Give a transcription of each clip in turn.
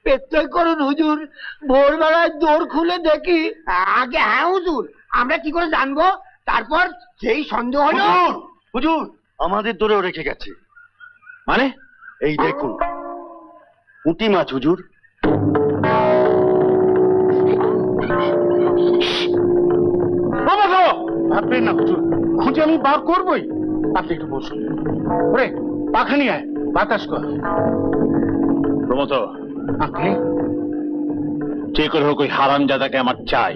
প্রত্যয় করুন হুজুর, ভোরবেলায় দৌড় খুলে দেখি। আগে হ্যাঁ হুজুর, আমরা কি করে জানবো? তারপর সেই সন্দেহ হলো। হুজুর আমাদের দৌড়েও রেখে গেছে। মানে? এই দেখুন পুঁটি মাছ হুজুর। ভাববেন না হুজুর, খুঁজে আমি বার করবই। আপনি একটু বসুন। ওরে পাখা নিয়ে আয়, বাতাস কর। প্রমোদ, যে করে হোক ওই হারামজাদাকে আমার চাই।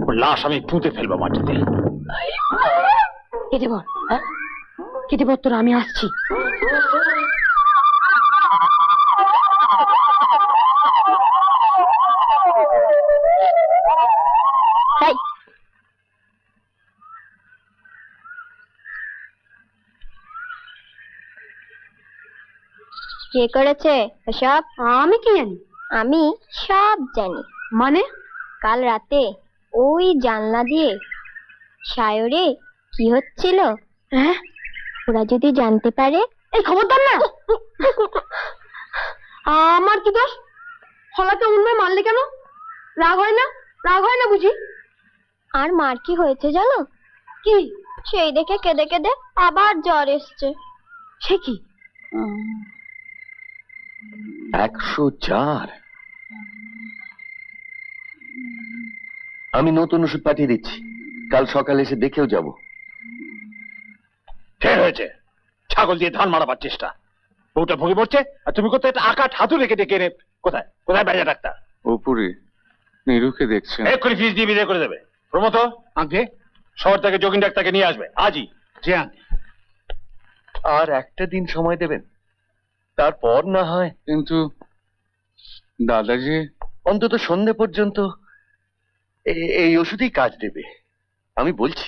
ওর লাশ আমি পুঁতে ফেলবো মাটিতে। কেটে বল, কেটে বল, তোর আমি আসছি। কে করেছে এসব? আমি কি জানি? আমি সব জানি। মানে? কাল রাতে ওই জানলা দিয়ে সায়রে কি হচ্ছিল ওরা যদি জানতে পারে। এই খবরদার না। আমার কি দোষ? হলাকে অন্য মারলে কেন? রাগ হয় না? রাগ হয় না বুঝি? আর মার কি হয়েছে জানো? কি? সেই দেখে কেঁদে কেঁদে আবার জ্বর এসছে। সে কি? 104। আমি নতুন ওষুধ পাঠিয়ে দিচ্ছি, কাল সকালে এসে দেখেও যাব। ফের হয়েছে, ছাগল দিয়ে ধান মারাবার চেষ্টা। বউটা ভুগে পড়ছে আর তুমি কোথায় একটা আকাট হাতু রেখে ডেকে এনে কোথায় কোথায় বেজা ডাক্তার? উপরে নিরুকে দেখছেন। এক্ষুনি ফিস দিয়ে বিদায় করে দেবে। প্রমোদ আগে শহর থেকে যোগিন ডাক্তারকে নিয়ে আসবে আজই। জি আর একটা দিন সময় দেবেন, তারপর না হয়। কিন্তু দাদাজি, অন্তত সন্ধে পর্যন্ত এই ওষুধই কাজ দেবে, আমি বলছি।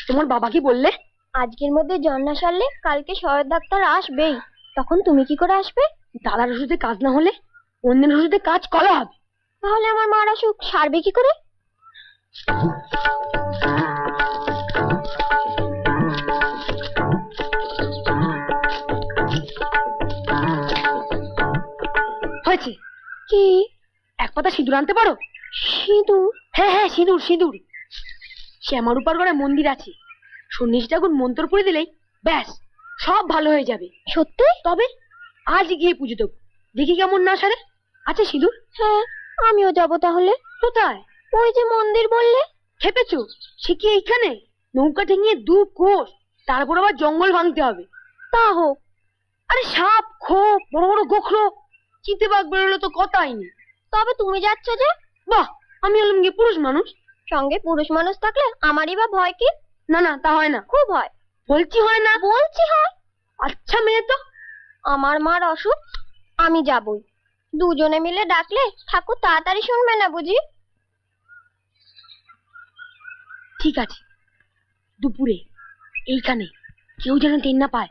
তোমার বাবা কি বললে? আজকের মধ্যে জ্বর না সারলে কালকে শহর ডাক্তার আসবেই। তখন তুমি কি করে আসবে? দাদার ওষুধে কাজ না হলে অন্যের ওষুধে কাজ করা হবে। তাহলে আমার মার অসুখ সারবে কি করে? হয়েছে কি? এক পাতা সিঁদুর আনতে পারো? সিঁদুর? হ্যাঁ হ্যাঁ, সিঁদুর সিঁদুর। শ্যামারূপার ঘরে মন্দির আছে, সন্ন্যাসী ঠাকুর মন্ত্র পড়ে দিলেই ব্যাস সব ভালো হয়ে যাবে। সত্যি? তবে আজ গিয়ে পুজো দেবো, দেখি কেমন না সারে। আচ্ছা সিঁদুর? হ্যাঁ, আমিও যাব তাহলে। কোথায়? ওই যে মন্দির বললে। খেপেছো? সে কি এইখানে? নৌকা ঠেঙিয়ে 2 কোষ, তারপর আবার জঙ্গল ভাঙতে হবে। তা হোক। আরে সাপ, খোপ, বড় বড় গোখরো, চিতেবাঘ বেরোলে তো কথাই নেই। তবে তুমি যাচ্ছ যে? বাহ, আমি হলাম গিয়ে পুরুষ মানুষ। সঙ্গে পুরুষ মানুষ থাকলে আমারই বা ভয় কি? না না, তা হয় না। খুব হয়। বলছি হয় না? বলছি হয়। আচ্ছা মেয়ে তো। আমার মার অসুখ, আমি যাবই। দুজনে মিলে ডাকলে ঠাকুর তাড়াতাড়ি শুনবে না বুঝি? ঠিক আছে, দুপুরে এইখানে কেউ যেন টের না পায়।